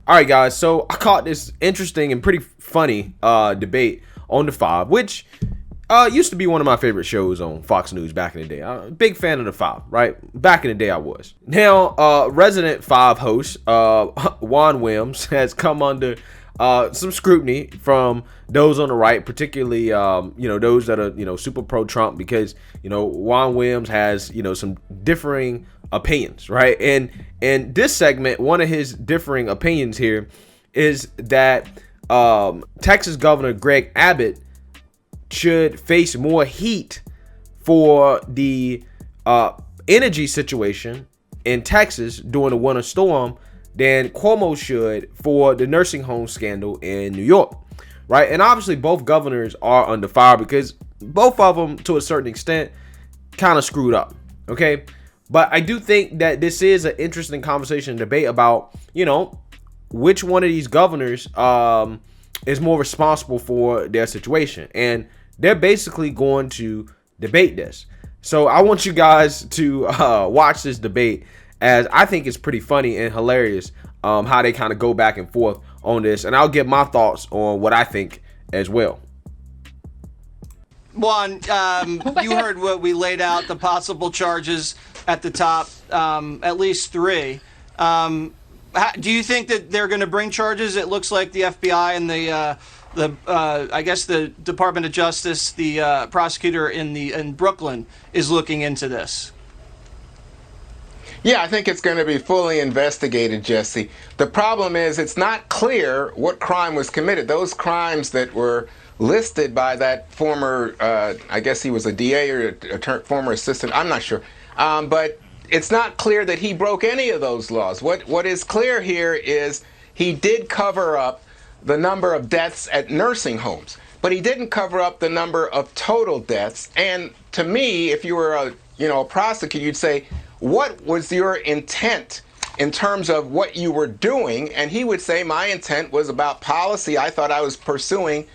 All right, guys. So I caught this interesting and pretty funny debate on the Five, which used to be one of my favorite shows on Fox News back in the day. I'm a big fan of the Five, right? Back in the day, I was. Now, resident Five host Juan Williams has come under some scrutiny from those on the right, particularly those that are super pro Trump, because Juan Williams has some differing opinions, right? And in this segment, one of his differing opinions here is that Texas Governor Greg Abbott should face more heat for the energy situation in Texas during the winter storm than Cuomo should for the nursing home scandal in New York, right? And obviously both governors are under fire because both of them, to a certain extent, kind of screwed up, okay? But I do think that this is an interesting conversation and debate about, which one of these governors is more responsible for their situation. And they're basically going to debate this. So I want you guys to watch this debate, as I think it's pretty funny and hilarious how they kind of go back and forth on this. And I'll get my thoughts on what I think as well. Juan, you heard what we laid out, the possible charges at the top, at least 3. Do you think that they're going to bring charges? It looks like the FBI and I guess the Department of Justice, the prosecutor in Brooklyn, is looking into this. Yeah, I think it's going to be fully investigated, Jesse. The problem is it's not clear what crime was committed. Those crimes that were listed by that former, I guess he was a DA or a former assistant, I'm not sure. But it's not clear that he broke any of those laws. What is clear here is he did cover up the number of deaths at nursing homes, but he didn't cover up the number of total deaths. And to me, if you were a prosecutor, you'd say, what was your intent in terms of what you were doing? And he would say, my intent was about policy. I thought I was pursuing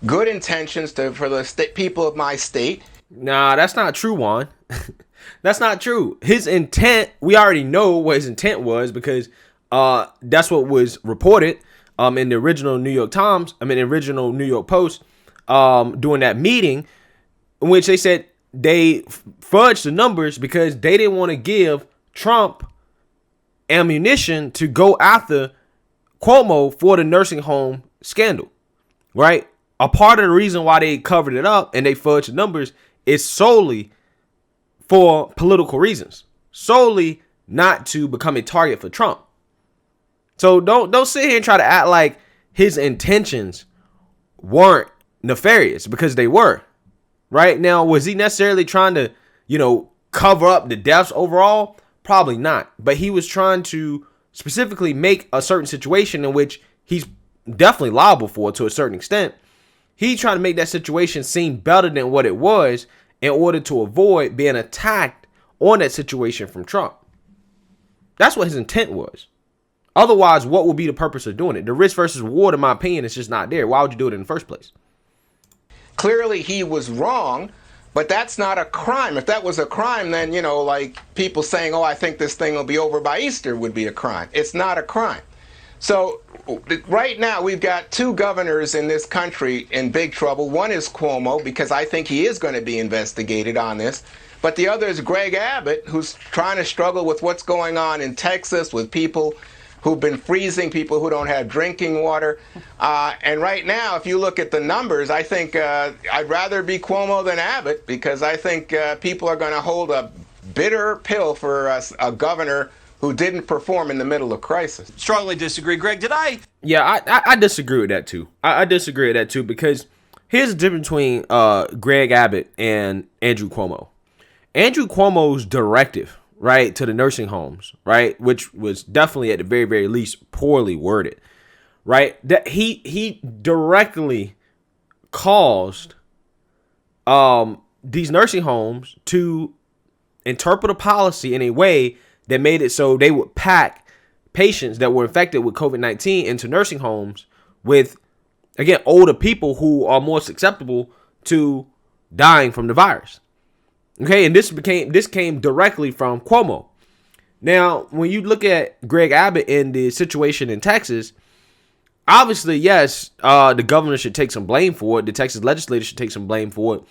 good intentions for the people of my state. Nah, that's not true, Juan. That's not true. His intent, we already know what his intent was, because that's what was reported in the original New York Post during that meeting, in which they said they fudged the numbers because they didn't want to give Trump ammunition to go after Cuomo for the nursing home scandal, right? A part of the reason why they covered it up and they fudged the numbers is solely for political reasons, solely not to become a target for Trump. So don't sit here and try to act like his intentions weren't nefarious, because they were. Right now, was he necessarily trying to, cover up the deaths overall? Probably not. But he was trying to specifically make a certain situation in which he's definitely liable for, to a certain extent. He tried to make that situation seem better than what it was in order to avoid being attacked on that situation from Trump. That's what his intent was. Otherwise, what would be the purpose of doing it? The risk versus reward, in my opinion, is just not there. Why would you do it in the first place? Clearly, he was wrong, but that's not a crime. If that was a crime, then, like people saying, I think this thing will be over by Easter would be a crime. It's not a crime. So right now, we've got 2 governors in this country in big trouble. One is Cuomo, because I think he is going to be investigated on this. But the other is Greg Abbott, who's trying to struggle with what's going on in Texas with people who've been freezing, people who don't have drinking water. And right now, if you look at the numbers, I think I'd rather be Cuomo than Abbott, because I think people are going to hold a bitter pill for a governor who didn't perform in the middle of crisis. Strongly disagree. Greg, did I? Yeah, I disagree with that too. I disagree with that too, because here's the difference between Greg Abbott and Andrew Cuomo. Andrew Cuomo's directive, right, to the nursing homes, right, which was definitely at the very, very least poorly worded, right, that he directly caused these nursing homes to interpret a policy in a way that made it so they would pack patients that were infected with COVID-19 into nursing homes with, again, older people who are more susceptible to dying from the virus. Okay, and this came directly from Cuomo. Now, when you look at Greg Abbott and the situation in Texas, obviously, yes, the governor should take some blame for it. The Texas legislature should take some blame for it.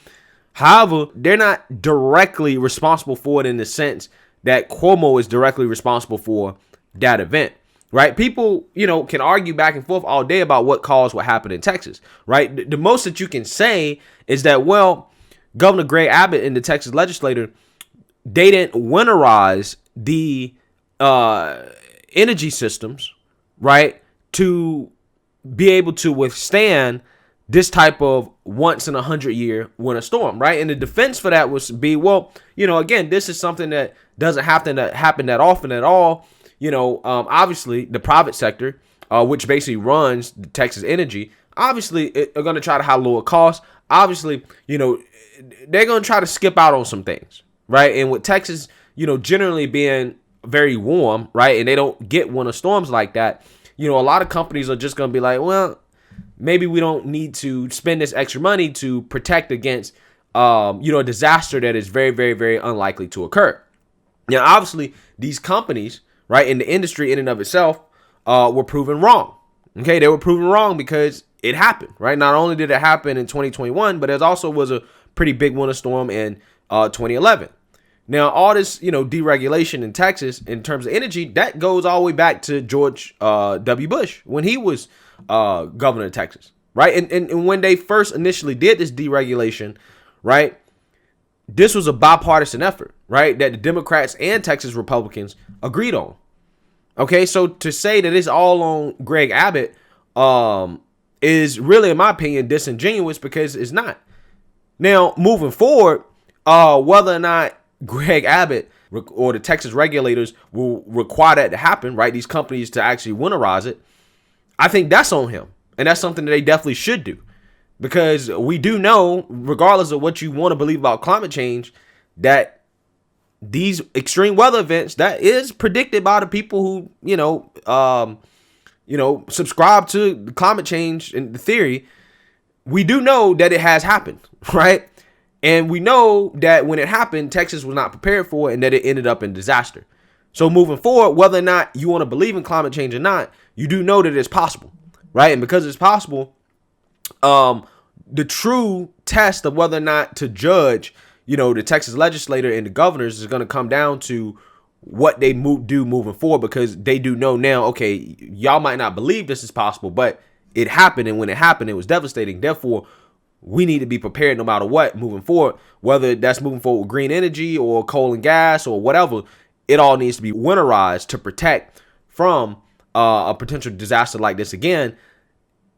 However, they're not directly responsible for it in the sense that Cuomo is directly responsible for that event, right? People, can argue back and forth all day about what caused what happened in Texas, right? The most that you can say is that, well, Governor Greg Abbott and the Texas legislature, they didn't winterize the energy systems, right, to be able to withstand this type of once in 100-year winter storm, right? And the defense for that was be, well, again, this is something that doesn't happen that often at all. Obviously the private sector, which basically runs the Texas energy, obviously are going to try to have lower costs. Obviously, they're going to try to skip out on some things, right? And with Texas, generally being very warm, right, and they don't get winter storms like that, a lot of companies are just going to be like, well, maybe we don't need to spend this extra money to protect against, a disaster that is very, very, very unlikely to occur. Now, obviously, these companies, right, in the industry in and of itself, were proven wrong. Okay, they were proven wrong because it happened, right? Not only did it happen in 2021, but there also was a pretty big winter storm in 2011. Now, all this, deregulation in Texas in terms of energy, that goes all the way back to George W. Bush when he was governor of Texas, right? And when they first initially did this deregulation, right, this was a bipartisan effort, right, that the Democrats and Texas Republicans agreed on. Okay, so to say that it's all on Greg Abbott is really, in my opinion, disingenuous because it's not. Now, moving forward, whether or not Greg Abbott or the Texas regulators will require that to happen, right, these companies to actually winterize it, I think that's on him. And that's something that they definitely should do. Because we do know, regardless of what you want to believe about climate change, that these extreme weather events, that is predicted by the people who, subscribe to climate change and the theory. We do know that it has happened, right? And we know that when it happened, Texas was not prepared for it and that it ended up in disaster. So moving forward, whether or not you want to believe in climate change or not, you do know that it's possible, right? And because it's possible, the true test of whether or not to judge, the Texas legislator and the governors is going to come down to what they do moving forward, because they do know now, okay, y'all might not believe this is possible, but it happened. And when it happened, it was devastating. Therefore, we need to be prepared no matter what moving forward, whether that's moving forward with green energy or coal and gas or whatever. It all needs to be winterized to protect from a potential disaster like this again.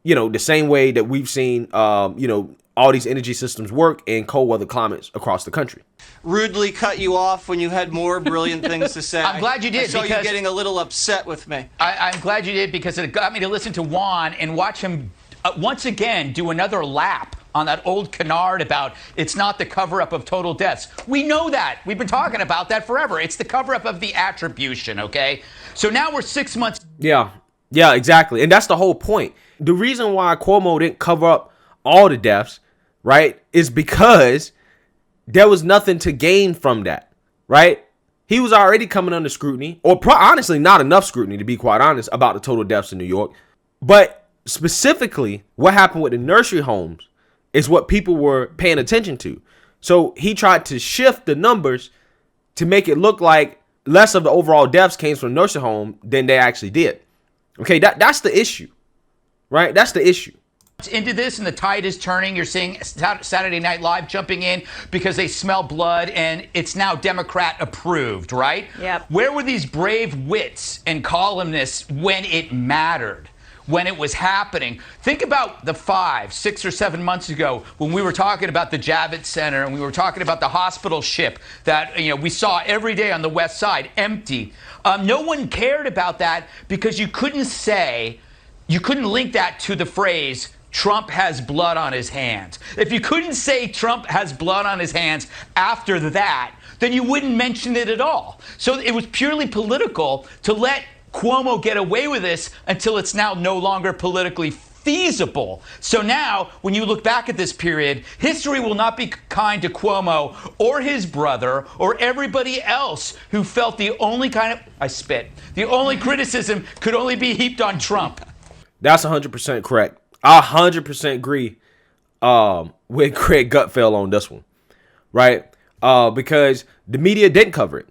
The same way that we've seen, all these energy systems work in cold weather climates across the country. Rudely cut you off when you had more brilliant things to say. I'm glad you did. I saw you getting a little upset with me. I'm glad you did, because it got me to listen to Juan and watch him once again do another lap on that old canard about it's not the cover-up of total deaths. We know that. We've been talking about that forever. It's the cover-up of the attribution, okay? So now we're 6 months. Yeah, exactly. And that's the whole point. The reason why Cuomo didn't cover up all the deaths, right, is because there was nothing to gain from that, right? He was already coming under scrutiny, or honestly, not enough scrutiny, to be quite honest, about the total deaths in New York. But specifically, what happened with the nursery homes is what people were paying attention to. So he tried to shift the numbers to make it look like less of the overall deaths came from nursing home than they actually did. Okay, that's the issue, right? That's the issue. Into this, and the tide is turning. You're seeing Saturday Night Live jumping in because they smell blood, and it's now Democrat approved, right? Yep. Where were these brave wits and columnists when it mattered? When it was happening? Think about the 5, 6, or 7 months ago when we were talking about the Javits Center and we were talking about the hospital ship that we saw every day on the west side empty. No one cared about that because you couldn't link that to the phrase Trump has blood on his hands. If you couldn't say Trump has blood on his hands after that, then you wouldn't mention it at all. So it was purely political to let Cuomo get away with this until it's now no longer politically feasible. So now, when you look back at this period, history will not be kind to Cuomo or his brother or everybody else who felt the only the only criticism could only be heaped on Trump. That's 100% correct. I 100% agree with Craig Gutfeld on this one, right? Because the media didn't cover it.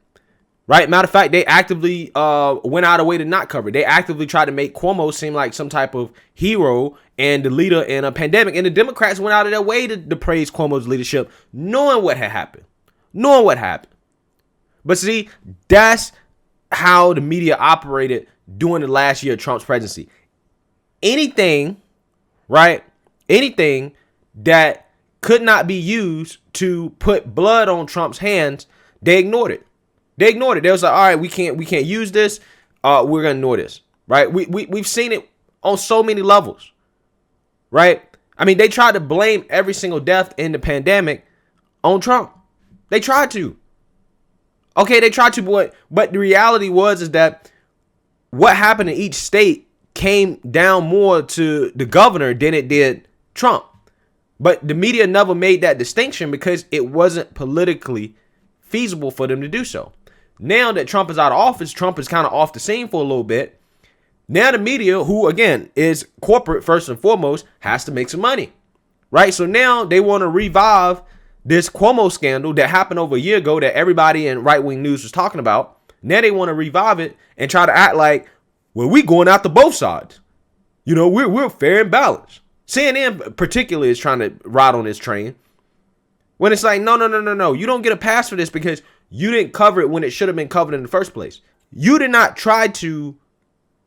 Right. Matter of fact, they actively went out of the way to not cover it. They actively tried to make Cuomo seem like some type of hero and the leader in a pandemic. And the Democrats went out of their way to praise Cuomo's leadership, knowing what had happened. But see, that's how the media operated during the last year of Trump's presidency. Anything that could not be used to put blood on Trump's hands, they ignored it. They was like, all right, we can't use this. We're gonna ignore this, right? We've seen it on so many levels, right? I mean, they tried to blame every single death in the pandemic on Trump. They tried to. Okay, they tried to, but the reality is that what happened in each state came down more to the governor than it did Trump. But the media never made that distinction because it wasn't politically feasible for them to do so. Now that Trump is out of office, Trump is kind of off the scene for a little bit. Now the media, who again is corporate first and foremost, has to make some money, right? So now they want to revive this Cuomo scandal that happened over a year ago that everybody in right-wing news was talking about. Now they want to revive it and try to act like, well, we going after both sides. You know, we're fair and balanced. CNN particularly is trying to ride on this train. When it's like, no. You don't get a pass for this because you didn't cover it when it should have been covered in the first place. You did not try to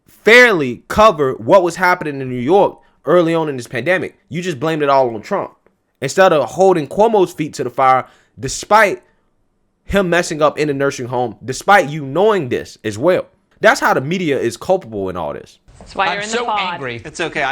fairly cover what was happening in New York early on in this pandemic. You just blamed it all on Trump instead of holding Cuomo's feet to the fire, despite him messing up in the nursing home, despite you knowing this as well. That's how the media is culpable in all this. That's why you're in the pod. I'm so angry. It's okay.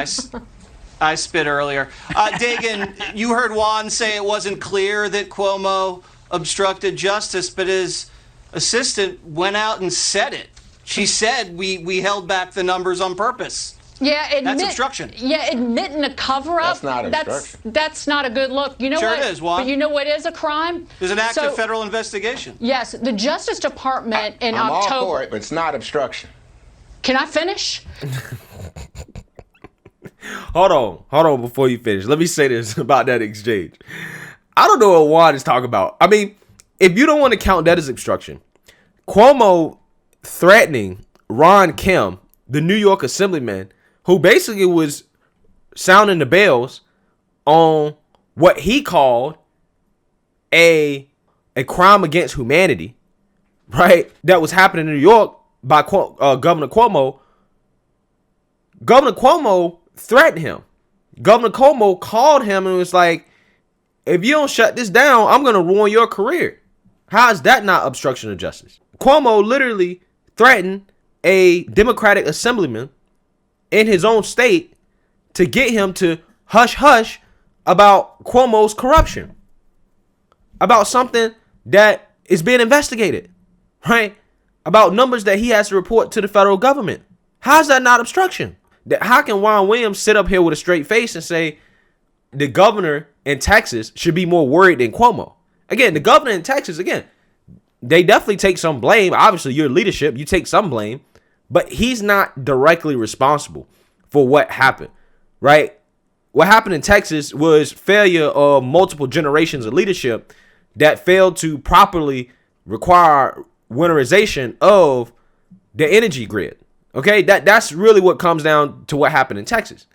I spit earlier. Dagan, you heard Juan say it wasn't clear that Cuomo obstructed justice, but his assistant went out and said it. She said we held back the numbers on purpose. Yeah, that's obstruction. Yeah, admitting a cover-up. That's not obstruction. That's not a good look. You know sure what? It is, Juan. But you know what is a crime? There's an active federal investigation. Yes, the Justice Department in I'm October. all for it, but it's not obstruction. Can I finish? Hold on before you finish. Let me say this about that exchange. I don't know what Juan is talking about. I mean, if you don't want to count that as obstruction, Cuomo threatening Ron Kemp, the New York assemblyman, who basically was sounding the bells on what he called a crime against humanity, right? That was happening in New York by Governor Cuomo. Governor Cuomo threatened him. Governor Cuomo called him and was like, if you don't shut this down, I'm going to ruin your career. How is that not obstruction of justice? Cuomo literally threatened a Democratic assemblyman in his own state to get him to hush about Cuomo's corruption, about something that is being investigated, right? About numbers that he has to report to the federal government. How is that not obstruction? How can Juan Williams sit up here with a straight face and say the governor in Texas should be more worried than Cuomo? Again, the governor in Texas, they definitely take some blame. Obviously, your leadership, you take some blame, but he's not directly responsible for what happened, right? What happened in Texas was failure of multiple generations of leadership that failed to properly require winterization of the energy grid. Okay, that's really what comes down to what happened in Texas.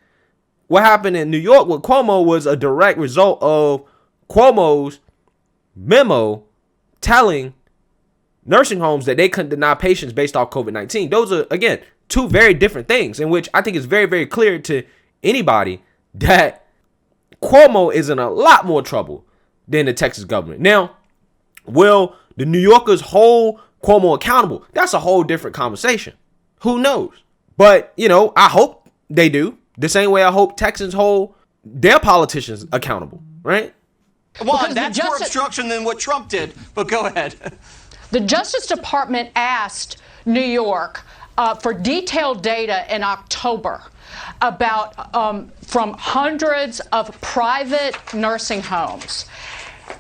What happened in New York with Cuomo was a direct result of Cuomo's memo telling nursing homes that they couldn't deny patients based off COVID-19. Those are, again, two very different things in which I think it's very, very clear to anybody that Cuomo is in a lot more trouble than the Texas government. Now, will the New Yorkers hold Cuomo accountable? That's a whole different conversation. Who knows? But, I hope they do. The same way I hope Texans hold their politicians accountable, right? Well, that's more obstruction than what Trump did, but go ahead. The Justice Department asked New York, for detailed data in October about from hundreds of private nursing homes.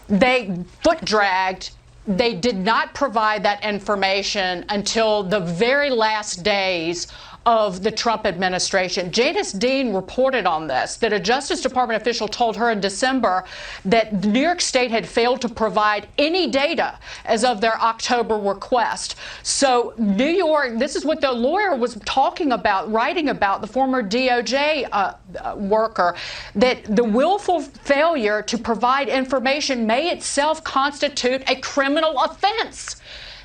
They foot dragged. They did not provide that information until the very last days of the Trump administration. Janice Dean reported on this, that a Justice Department official told her in December that New York State had failed to provide any data as of their October request. So New York, this is what the lawyer was talking about, writing about, the former DOJ worker, that the willful failure to provide information may itself constitute a criminal offense.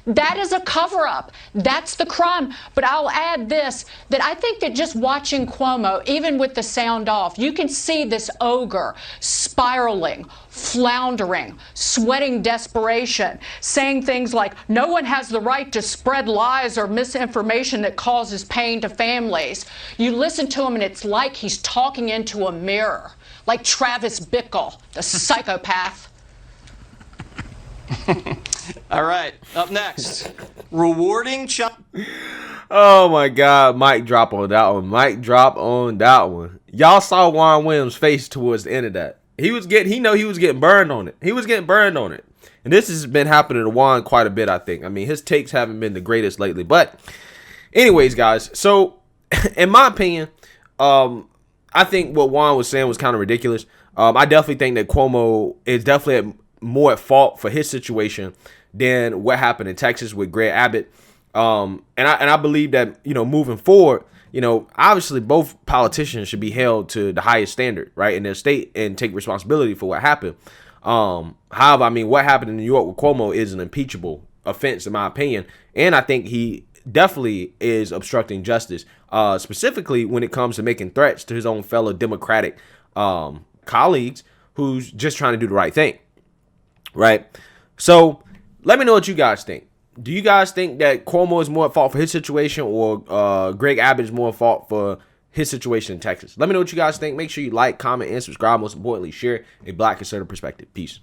That is a cover-up. That's the crime. But I'll add this, that I think that just watching Cuomo, even with the sound off, you can see this ogre spiraling, floundering, sweating desperation, saying things like, no one has the right to spread lies or misinformation that causes pain to families. You listen to him and it's like he's talking into a mirror, like Travis Bickle, the psychopath. All right, up next, rewarding Oh my God, mic drop on that one. Mic drop on that one. Y'all saw Juan Williams' face towards the end of that. He was getting burned on it. He was getting burned on it. And this has been happening to Juan quite a bit, I think. I mean, his takes haven't been the greatest lately. But anyways, guys, so in my opinion, I think what Juan was saying was kind of ridiculous. I definitely think that Cuomo is definitely more at fault for his situation than what happened in Texas with Greg Abbott. And I believe that, you know, moving forward, you know, obviously both politicians should be held to the highest standard, right, in their state and take responsibility for what happened. However, I mean, what happened in New York with Cuomo is an impeachable offense, in my opinion. And I think he definitely is obstructing justice, specifically when it comes to making threats to his own fellow Democratic colleagues who's just trying to do the right thing. Right. So let me know what you guys think. Do you guys think that Cuomo is more at fault for his situation, or Greg Abbott is more at fault for his situation in Texas? Let me know what you guys think. Make sure you like, comment, and subscribe. Most importantly, share a Black conservative perspective. Peace.